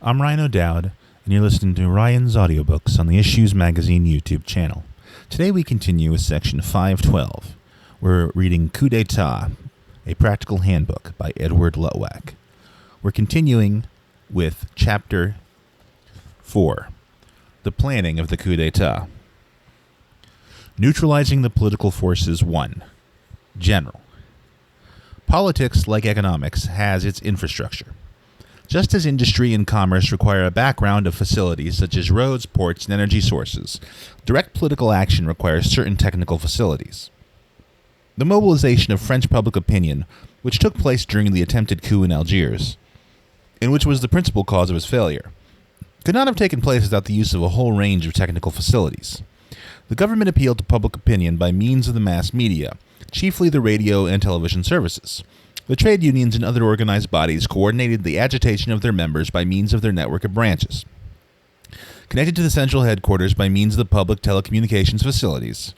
I'm Ryan O'Dowd, and you're listening to Ryan's Audiobooks on the Issues Magazine YouTube channel. Today we continue with section 512. We're reading Coup D'Etat, a Practical Handbook by Edward Luttwak. We're continuing with chapter 4, The Planning of the Coup D'Etat. Neutralizing the Political Forces 1. General. Politics, like economics, has its infrastructure. Just as industry and commerce require a background of facilities such as roads, ports, and energy sources, direct political action requires certain technical facilities. The mobilization of French public opinion, which took place during the attempted coup in Algiers, and which was the principal cause of its failure, could not have taken place without the use of a whole range of technical facilities. The government appealed to public opinion by means of the mass media, chiefly the radio and television services. The trade unions and other organized bodies coordinated the agitation of their members by means of their network of branches, connected to the central headquarters by means of the public telecommunications facilities.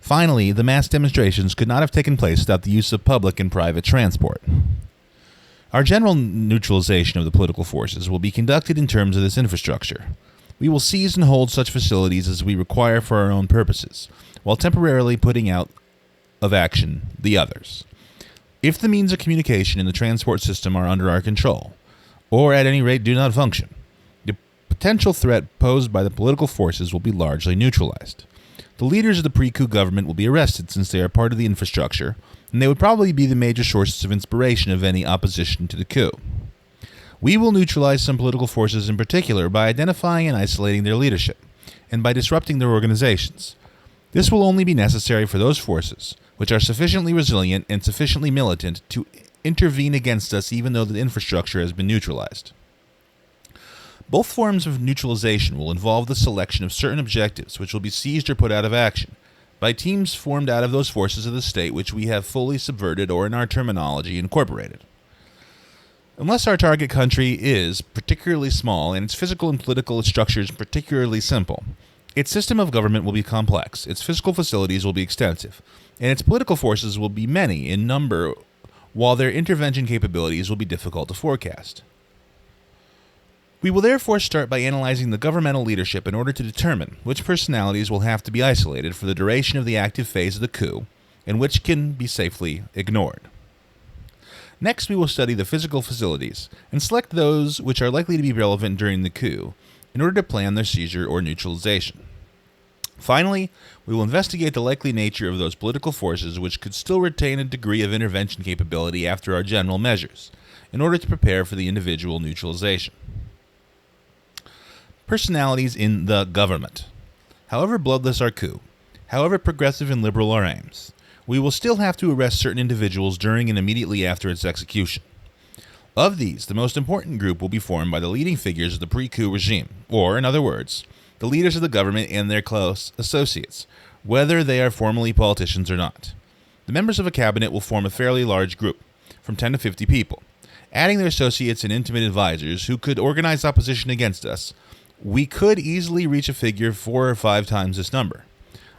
Finally, the mass demonstrations could not have taken place without the use of public and private transport. Our general neutralization of the political forces will be conducted in terms of this infrastructure. We will seize and hold such facilities as we require for our own purposes, while temporarily putting out of action the others. If the means of communication in the transport system are under our control, or at any rate do not function, the potential threat posed by the political forces will be largely neutralized. The leaders of the pre-coup government will be arrested since they are part of the infrastructure, and they would probably be the major sources of inspiration of any opposition to the coup. We will neutralize some political forces in particular by identifying and isolating their leadership, and by disrupting their organizations. This will only be necessary for those forces which are sufficiently resilient and sufficiently militant to intervene against us even though the infrastructure has been neutralized. Both forms of neutralization will involve the selection of certain objectives which will be seized or put out of action by teams formed out of those forces of the state which we have fully subverted or, in our terminology, incorporated. Unless our target country is particularly small and its physical and political structures particularly simple, its system of government will be complex, its physical facilities will be extensive, and its political forces will be many in number, while their intervention capabilities will be difficult to forecast. We will therefore start by analyzing the governmental leadership in order to determine which personalities will have to be isolated for the duration of the active phase of the coup, and which can be safely ignored. Next, we will study the physical facilities, and select those which are likely to be relevant during the coup, in order to plan their seizure or neutralization. Finally, we will investigate the likely nature of those political forces which could still retain a degree of intervention capability after our general measures, in order to prepare for the individual neutralization. Personalities in the government. However bloodless our coup, however progressive and liberal our aims, we will still have to arrest certain individuals during and immediately after its execution. Of these, the most important group will be formed by the leading figures of the pre-coup regime, or, in other words, the leaders of the government and their close associates, whether they are formally politicians or not. The members of a cabinet will form a fairly large group, from 10 to 50 people. Adding their associates and intimate advisors who could organize opposition against us, we could easily reach a figure 4 or 5 times this number.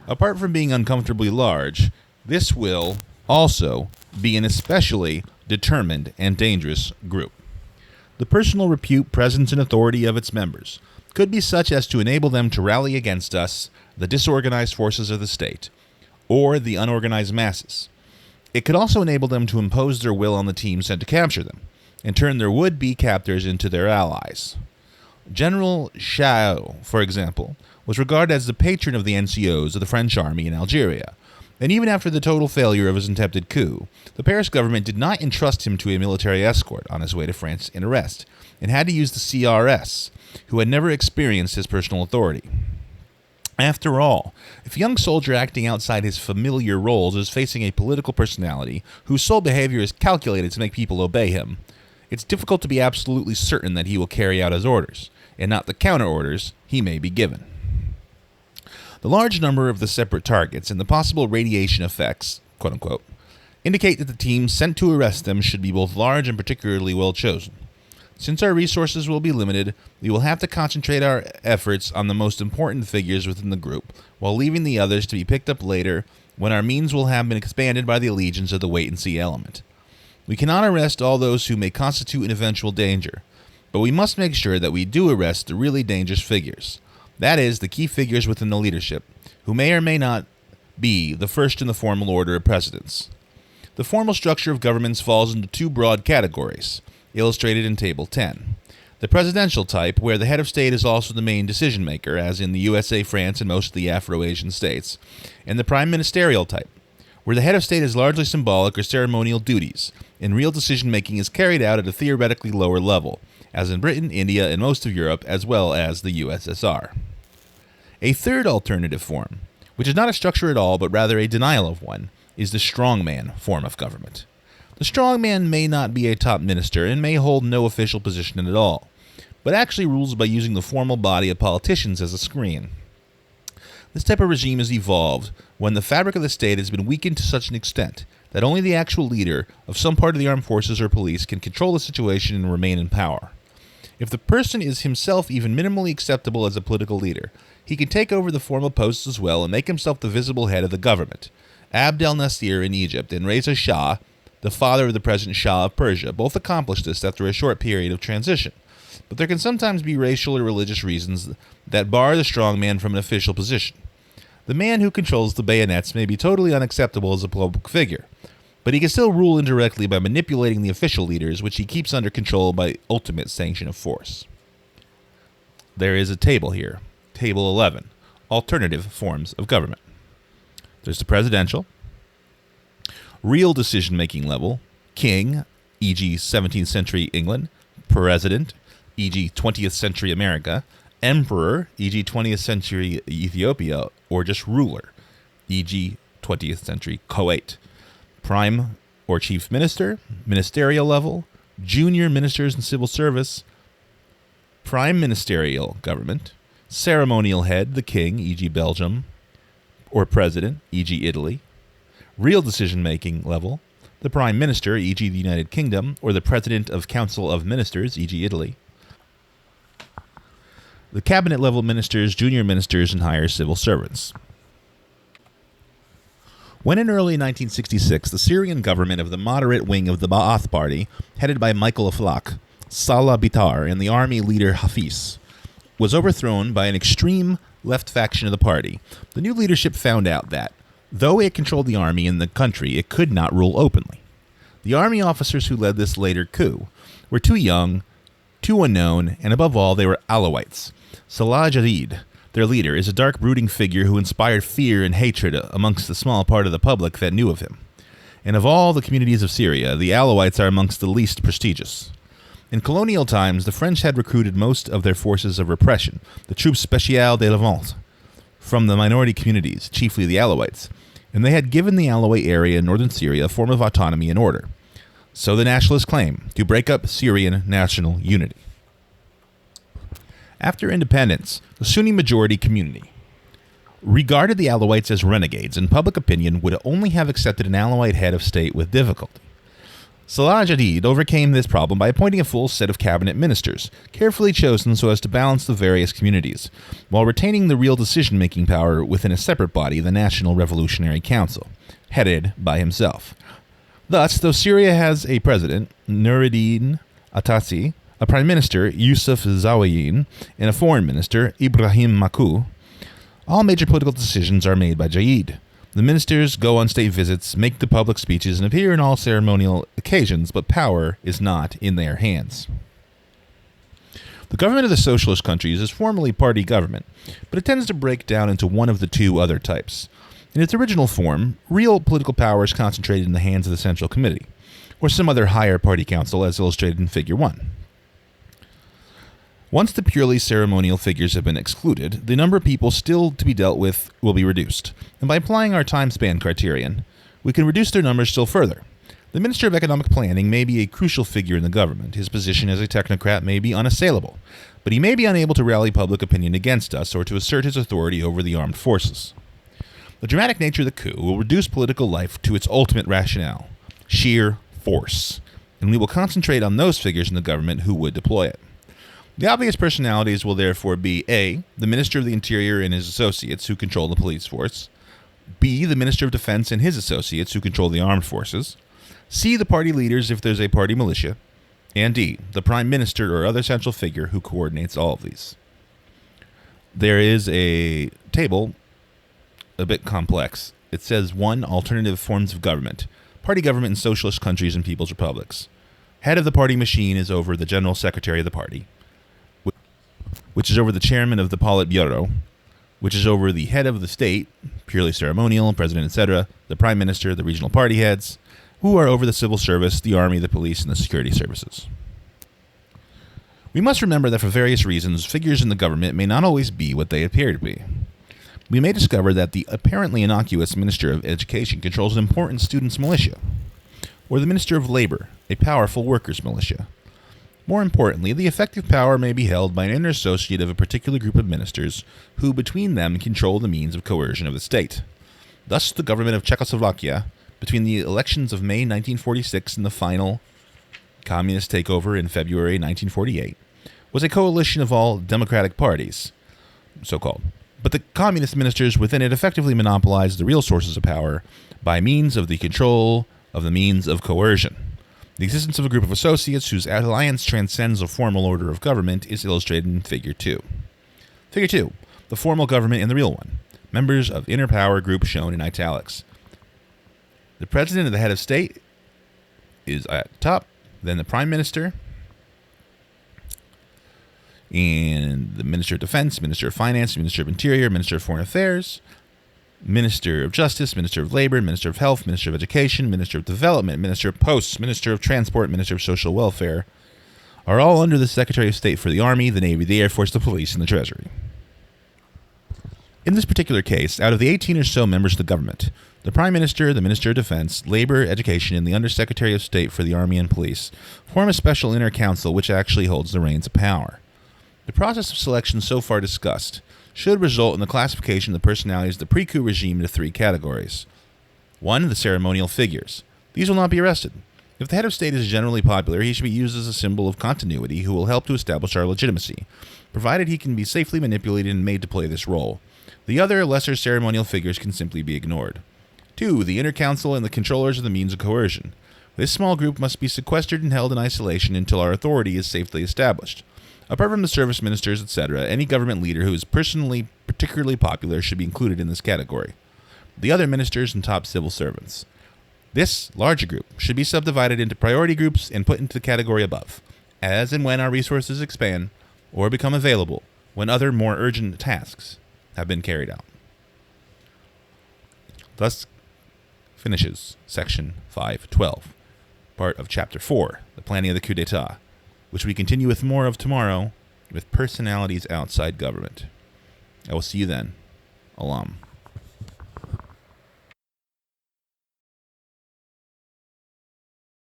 Apart from being uncomfortably large, this will also be an especially determined and dangerous group. The personal repute, presence, and authority of its members could be such as to enable them to rally against us, the disorganized forces of the state, or the unorganized masses. It could also enable them to impose their will on the team sent to capture them, and turn their would-be captors into their allies. General Chao, for example, was regarded as the patron of the NCOs of the French army in Algeria, and even after the total failure of his attempted coup, the Paris government did not entrust him to a military escort on his way to France in arrest, and had to use the CRS, who had never experienced his personal authority. After all, if a young soldier acting outside his familiar roles is facing a political personality whose sole behavior is calculated to make people obey him, it's difficult to be absolutely certain that he will carry out his orders, and not the counter-orders he may be given. The large number of the separate targets and the possible radiation effects, quote-unquote, indicate that the teams sent to arrest them should be both large and particularly well chosen. Since our resources will be limited, we will have to concentrate our efforts on the most important figures within the group, while leaving the others to be picked up later when our means will have been expanded by the allegiance of the wait-and-see element. We cannot arrest all those who may constitute an eventual danger, But we must make sure that we do arrest the really dangerous figures. That is, the key figures within the leadership, who may or may not be the first in the formal order of precedence. The formal structure of governments falls into two broad categories, illustrated in Table 10. The presidential type, where the head of state is also the main decision-maker, as in the USA, France, and most of the Afro-Asian states, and the prime ministerial type, where the head of state has largely symbolic or ceremonial duties, and real decision-making is carried out at a theoretically lower level, as in Britain, India, and most of Europe, as well as the USSR. A third alternative form, which is not a structure at all, but rather a denial of one, is the strongman form of government. The strongman may not be a top minister and may hold no official position at all, but actually rules by using the formal body of politicians as a screen. This type of regime has evolved when the fabric of the state has been weakened to such an extent that only the actual leader of some part of the armed forces or police can control the situation and remain in power. If the person is himself even minimally acceptable as a political leader, he can take over the formal posts as well and make himself the visible head of the government. Abd al-Nasir in Egypt and Reza Shah, the father of the present Shah of Persia, both accomplished this after a short period of transition. But there can sometimes be racial or religious reasons that bar the strongman from an official position. The man who controls the bayonets may be totally unacceptable as a public figure, but he can still rule indirectly by manipulating the official leaders, which he keeps under control by ultimate sanction of force. There is a table here. Table 11. Alternative forms of government. There's the presidential, real decision-making level, king, e.g. 17th century England, president, e.g. 20th century America, emperor, e.g. 20th century Ethiopia, or just ruler, e.g. 20th century Kuwait, prime or chief minister, ministerial level, junior ministers in civil service, prime ministerial government, ceremonial head, the king, e.g. Belgium, or president, e.g. Italy, real decision-making level, the prime minister, e.g. the United Kingdom, or the president of council of ministers, e.g. Italy, the cabinet-level ministers, junior ministers, and higher civil servants. When in early 1966, the Syrian government of the moderate wing of the Ba'ath Party, headed by Michael Aflaq, Salah Bitar, and the army leader Hafiz, was overthrown by an extreme left faction of the party, the new leadership found out that, though it controlled the army and the country, it could not rule openly. The army officers who led this later coup were too young, too unknown, and above all, they were Alawites. Salah Jadid, their leader, is a dark, brooding figure who inspired fear and hatred amongst the small part of the public that knew of him. And of all the communities of Syria, the Alawites are amongst the least prestigious. In colonial times, the French had recruited most of their forces of repression, the Troupes Spéciales de Levant, from the minority communities, chiefly the Alawites, and they had given the Alawite area in northern Syria a form of autonomy and order. So the nationalists claim, to break up Syrian national unity. After independence, the Sunni majority community regarded the Alawites as renegades, and public opinion would only have accepted an Alawite head of state with difficulty. Salah Jadid overcame this problem by appointing a full set of cabinet ministers, carefully chosen so as to balance the various communities, while retaining the real decision-making power within a separate body, the National Revolutionary Council, headed by himself. Thus, though Syria has a president, Nuruddin Atassi, a prime minister, Yusuf Zawayin, and a foreign minister, Ibrahim Makou, all major political decisions are made by Jadid. The ministers go on state visits, make the public speeches, and appear in all ceremonial occasions, but power is not in their hands. The government of the socialist countries is formally party government, but it tends to break down into one of the two other types. In its original form, real political power is concentrated in the hands of the Central Committee, or some other higher party council as illustrated in Figure 1. Once the purely ceremonial figures have been excluded, the number of people still to be dealt with will be reduced, and by applying our time span criterion, we can reduce their numbers still further. The Minister of Economic Planning may be a crucial figure in the government. His position as a technocrat may be unassailable, but he may be unable to rally public opinion against us or to assert his authority over the armed forces. The dramatic nature of the coup will reduce political life to its ultimate rationale, sheer force, and we will concentrate on those figures in the government who would deploy it. The obvious personalities will therefore be A, the Minister of the Interior and his associates who control the police force, B, the Minister of Defense and his associates who control the armed forces, C, the party leaders if there's a party militia, And D, the Prime Minister or other central figure who coordinates all of these. There is a table, a bit complex. It says 1. Alternative forms of government. Party government in socialist countries and people's republics. Head of the party machine is over the General Secretary of the party, which is over the chairman of the Politburo, which is over the head of the state, purely ceremonial, president, etc., the prime minister, the regional party heads, who are over the civil service, the army, the police, and the security services. We must remember that for various reasons, figures in the government may not always be what they appear to be. We may discover that the apparently innocuous Minister of Education controls an important students' militia, or the Minister of Labor, a powerful workers' militia. More importantly, the effective power may be held by an inner associate of a particular group of ministers who, between them, control the means of coercion of the state. Thus, the government of Czechoslovakia, between the elections of May 1946 and the final communist takeover in February 1948, was a coalition of all democratic parties, so-called. But the communist ministers within it effectively monopolized the real sources of power by means of the control of the means of coercion. The existence of a group of associates whose alliance transcends a formal order of government is illustrated in Figure 2. Figure 2. The formal government and the real one. Members of inner power group shown in italics. The president or the head of state is at the top, then the prime minister, and the Minister of Defense, Minister of Finance, Minister of Interior, Minister of Foreign Affairs, Minister of Justice, Minister of Labor, Minister of Health, Minister of Education, Minister of Development, Minister of Posts, Minister of Transport, Minister of Social Welfare, are all under the Secretary of State for the Army, the Navy, the Air Force, the Police, and the Treasury. In this particular case, out of the 18 or so members of the government, the Prime Minister, the Minister of Defense, Labor, Education, and the Undersecretary of State for the Army and Police form a special inner council which actually holds the reins of power. The process of selection so far discussed should result in the classification of the personalities of the pre-coup regime into 3 categories. 1. The ceremonial figures. These will not be arrested. If the head of state is generally popular, he should be used as a symbol of continuity who will help to establish our legitimacy, provided he can be safely manipulated and made to play this role. The other, lesser ceremonial figures can simply be ignored. 2. The inner council and the controllers of the means of coercion. This small group must be sequestered and held in isolation until our authority is safely established. Apart from the service ministers, etc., any government leader who is personally particularly popular should be included in this category. The other ministers and top civil servants. This larger group should be subdivided into priority groups and put into the category above, as and when our resources expand or become available when other more urgent tasks have been carried out. Thus finishes Section 5.12, part of Chapter 4, the planning of the Coup D'Etat, which we continue with more of tomorrow with personalities outside government. I will see you then. Alam.